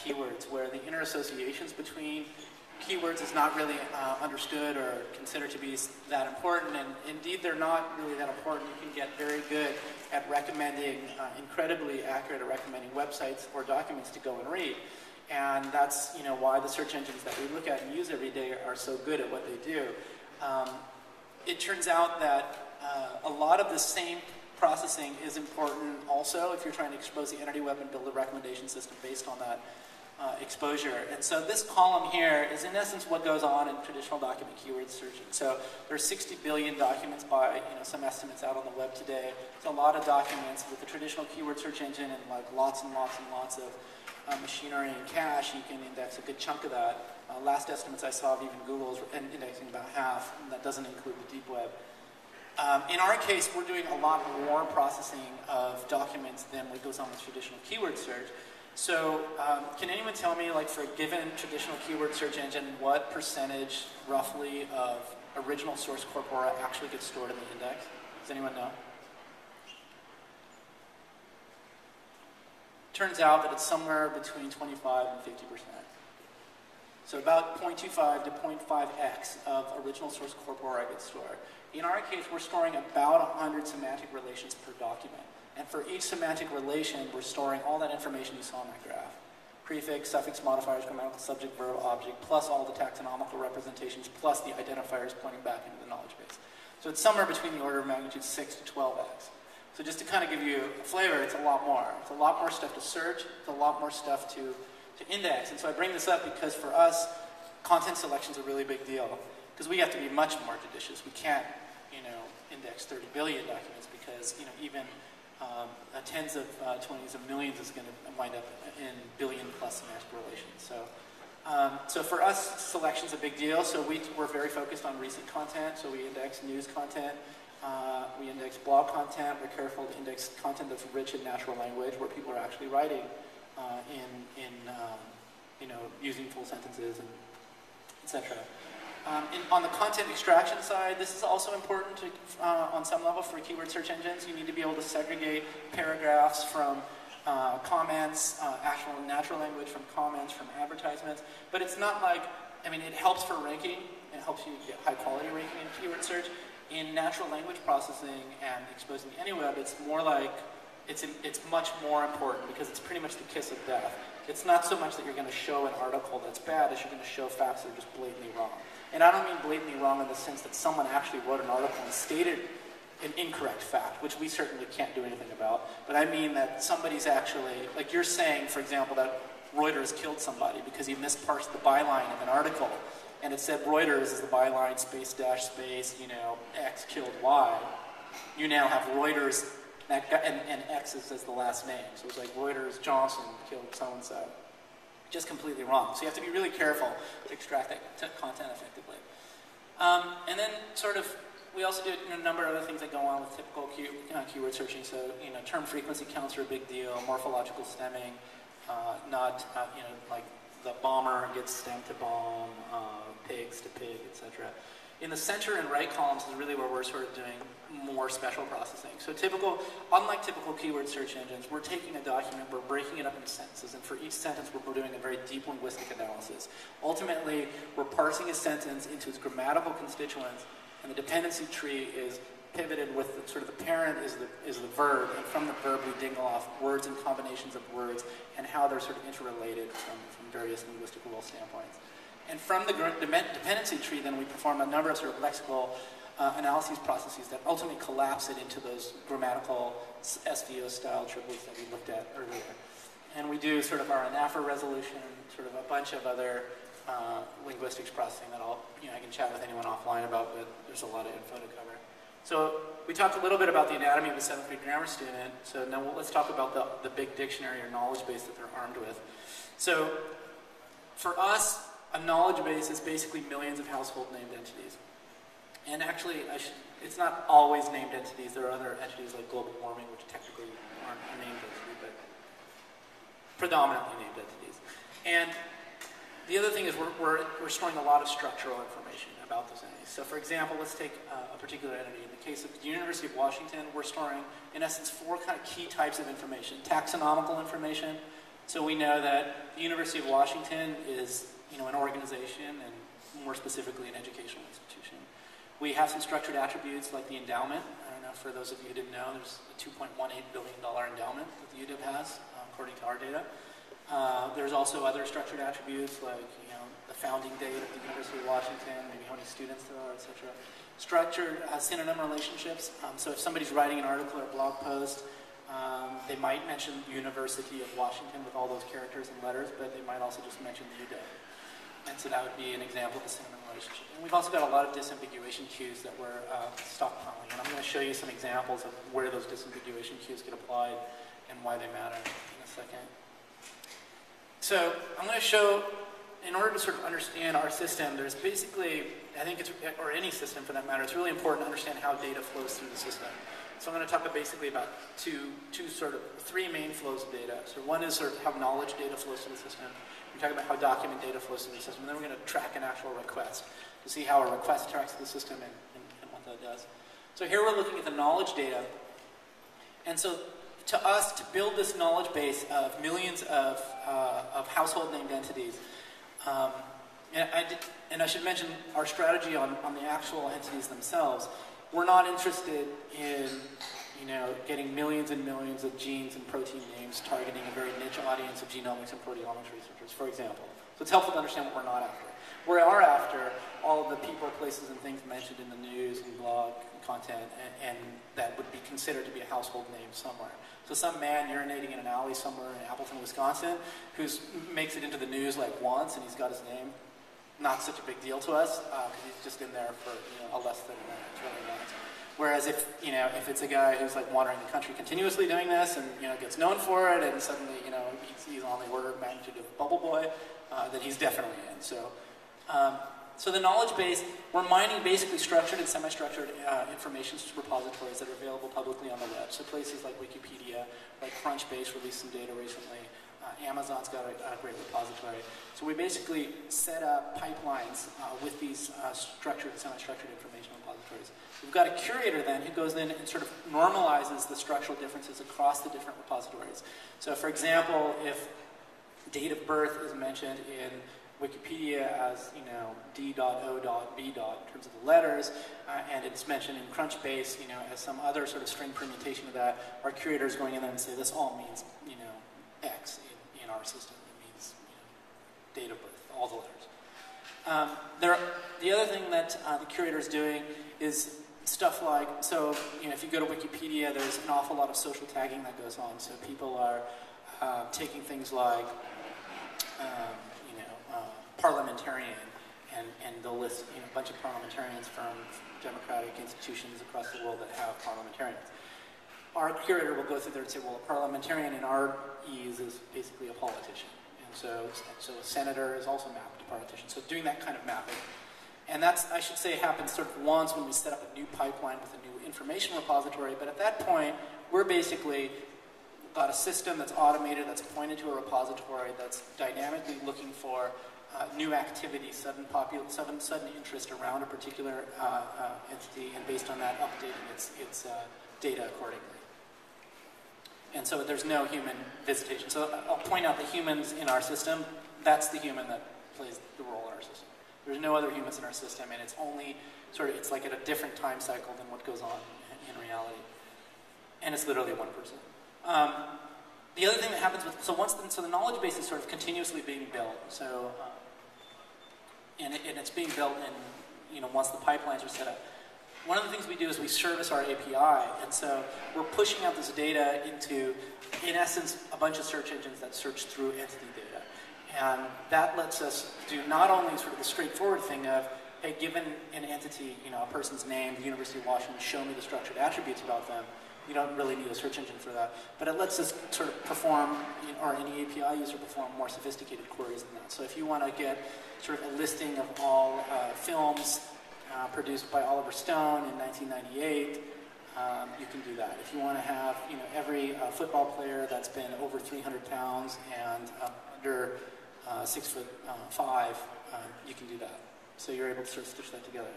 keywords, where the inner associations between keywords is not really understood or considered to be that important, and indeed they're not really that important. You can get very good at recommending, incredibly accurate at recommending websites or documents to go and read. And that's why the search engines that we look at and use every day are so good at what they do. It turns out that a lot of the same processing is important also if you're trying to expose the entity web and build a recommendation system based on that exposure. And so this column here is in essence what goes on in traditional document keyword searching. So there's 60 billion documents by some estimates out on the web today. It's a lot of documents with the traditional keyword search engine and like lots and lots and lots of machinery and cache. You can index a good chunk of that. Last estimates I saw of even Google's indexing about half, and that doesn't include the deep web. In our case, we're doing a lot more processing of documents than what goes on with traditional keyword search. So can anyone tell me, like, for a given traditional keyword search engine, what percentage, roughly, of original source corpora actually gets stored in the index? Does anyone know? Turns out that it's somewhere between 25 and 50%. So about 0.25 to 0.5x of original source corpora gets stored. In our case, we're storing about 100 semantic relations per document. And for each semantic relation, we're storing all that information you saw in that graph. Prefix, suffix, modifiers, grammatical subject, verb, object, plus all the taxonomical representations, plus the identifiers pointing back into the knowledge base. So it's somewhere between the order of magnitude 6 to 12x. So just to kind of give you a flavor, it's a lot more. It's a lot more stuff to search. It's a lot more stuff to index. And so I bring this up because for us, content selection's a really big deal. Because we have to be much more judicious. We can't, index 30 billion documents because, even tens of 20s of millions is going to wind up in billion plus semantic relations. So for us, selection's a big deal. So we're very focused on recent content. So we index news content. We index blog content. We're careful to index content that's rich in natural language, where people are actually writing using full sentences, and etc. On the content extraction side, this is also important on some level for keyword search engines. You need to be able to segregate paragraphs from comments, actual natural language from comments, from advertisements. But it's not like, it helps for ranking. It helps you get high quality ranking in keyword search. In natural language processing and exposing the AnyWeb, it's more like, it's much more important because it's pretty much the kiss of death. It's not so much that you're going to show an article that's bad as you're going to show facts that are just blatantly wrong. And I don't mean blatantly wrong in the sense that someone actually wrote an article and stated an incorrect fact, which we certainly can't do anything about. But I mean that somebody's actually, like you're saying, for example, that Reuters killed somebody because he misparsed the byline of an article. And it said Reuters is the byline, space, dash, space, X killed Y. You now have Reuters, and X is the last name. So it's like Reuters Johnson killed so-and-so. Just completely wrong. So you have to be really careful to extract that content effectively. And then we also do a number of other things that go on with typical keyword searching. So, term frequency counts are a big deal, morphological stemming, like the bomber gets stemmed to bomb, pigs to pig, etc. In the center and right columns is really where we're sort of doing more special processing. So unlike typical keyword search engines, we're taking a document, we're breaking it up into sentences, and for each sentence we're doing a very deep linguistic analysis. Ultimately, we're parsing a sentence into its grammatical constituents, and the dependency tree is pivoted with the parent is the verb, and from the verb we dig off words and combinations of words and how they're sort of interrelated from various linguistic rule standpoints. And from the dependency tree, then we perform a number of sort of lexical analyses processes that ultimately collapse it into those grammatical SVO-style triplets that we looked at earlier. And we do sort of our anaphora resolution, sort of a bunch of other linguistics processing that I can chat with anyone offline about, but there's a lot of info to cover. So we talked a little bit about the anatomy of a 7th grade grammar student. So now let's talk about the big dictionary or knowledge base that they're armed with. So for us, a knowledge base is basically millions of household named entities. And actually, it's not always named entities. There are other entities like global warming, which technically aren't a named entity, but predominantly named entities. And the other thing is we're storing a lot of structural information about those entities. So for example, let's take a particular entity. In the case of the University of Washington, we're storing, in essence, 4 kind of key types of information. Taxonomical information, So we know that the University of Washington is, an organization, and more specifically an educational institution. We have some structured attributes like the endowment. I don't know, for those of you who didn't know, there's a $2.18 billion endowment that the UW has, according to our data. There's also other structured attributes like, the founding date of the University of Washington, maybe how many students there are, etc. Structured synonym relationships. So if somebody's writing an article or a blog post, they might mention University of Washington with all those characters and letters, but they might also just mention the UW. And so that would be an example of a synonym relationship. And we've also got a lot of disambiguation cues that we're stockpiling. And I'm going to show you some examples of where those disambiguation cues get applied and why they matter in a second. So I'm going to show, in order to sort of understand our system, there's basically, I think it's, or any system for that matter, it's really important to understand how data flows through the system. So I'm going to talk basically about three main flows of data. So one is sort of how knowledge data flows through the system. We're talking about how document data flows through the system. And then we're going to track an actual request to see how a request interacts with the system and what that does. So here we're looking at the knowledge data. And so to us, to build this knowledge base of millions of household named entities, and I should mention our strategy on the actual entities themselves. We're not interested in getting millions and millions of genes and protein names targeting a very niche audience of genomics and proteomics researchers, for example. So it's helpful to understand what we're not after. We are after all of the people, places, and things mentioned in the news and blog content, and that would be considered to be a household name somewhere. So some man urinating in an alley somewhere in Appleton, Wisconsin, who makes it into the news like once, and he's got his name, not such a big deal to us, because he's just in there for a less than a minute. It's really not. Whereas if it's a guy who's like wandering the country continuously doing this and gets known for it, and suddenly he's on the order of magnitude of Bubble Boy, then he's definitely in. So the knowledge base, we're mining basically structured and semi-structured information repositories that are available publicly on the web. So places like Wikipedia, like Crunchbase released some data recently. Amazon's got a great repository. So we basically set up pipelines with these structured and semi-structured information repositories. We've got a curator then who goes in and sort of normalizes the structural differerences across the different repositories. So for example, if date of birth is mentioned in Wikipedia as D.O.B. in terms of the letters, and it's mentioned in Crunchbase as some other sort of string permutation of that, our curator is going in there and say this all means X in our system. It means date of birth, all the letters. The other thing that the curator is doing is stuff like, so if you go to Wikipedia, there's an awful lot of social tagging that goes on. So people are taking things like parliamentarian, and they'll list a bunch of parliamentarians from democratic institutions across the world that have parliamentarians. Our curator will go through there and say, well, a parliamentarian in our ease is basically a politician. And so a senator is also mapped to politician. So doing that kind of mapping. And that's, I should say, happens sort of once when we set up a new pipeline with a new information repository. But at that point, we're basically got a system that's automated, that's pointed to a repository, that's dynamically looking for new activity, sudden interest around a particular entity, and based on that, updating its data accordingly. And so there's no human visitation. So I'll point out the humans in our system. That's the human that plays the role in our system. There's no other humans in our system, and it's only it's like at a different time cycle than what goes on in reality. And it's literally one person. The other thing that happens with, so the knowledge base is sort of continuously being built. So, and it's being built in, once the pipelines are set up. One of the things we do is we service our API, and so we're pushing out this data into, in essence, a bunch of search engines that search through entity data. And that lets us do not only sort of the straightforward thing of, hey, given an entity, a person's name, the University of Washington, show me the structured attributes about them. You don't really need a search engine for that. But it lets us sort of perform, or any API user perform more sophisticated queries than that. So if you want to get sort of a listing of all films produced by Oliver Stone in 1998, you can do that. If you want to have every football player that's been over 300 pounds and under 6'5", you can do that. So you're able to sort of stitch that together.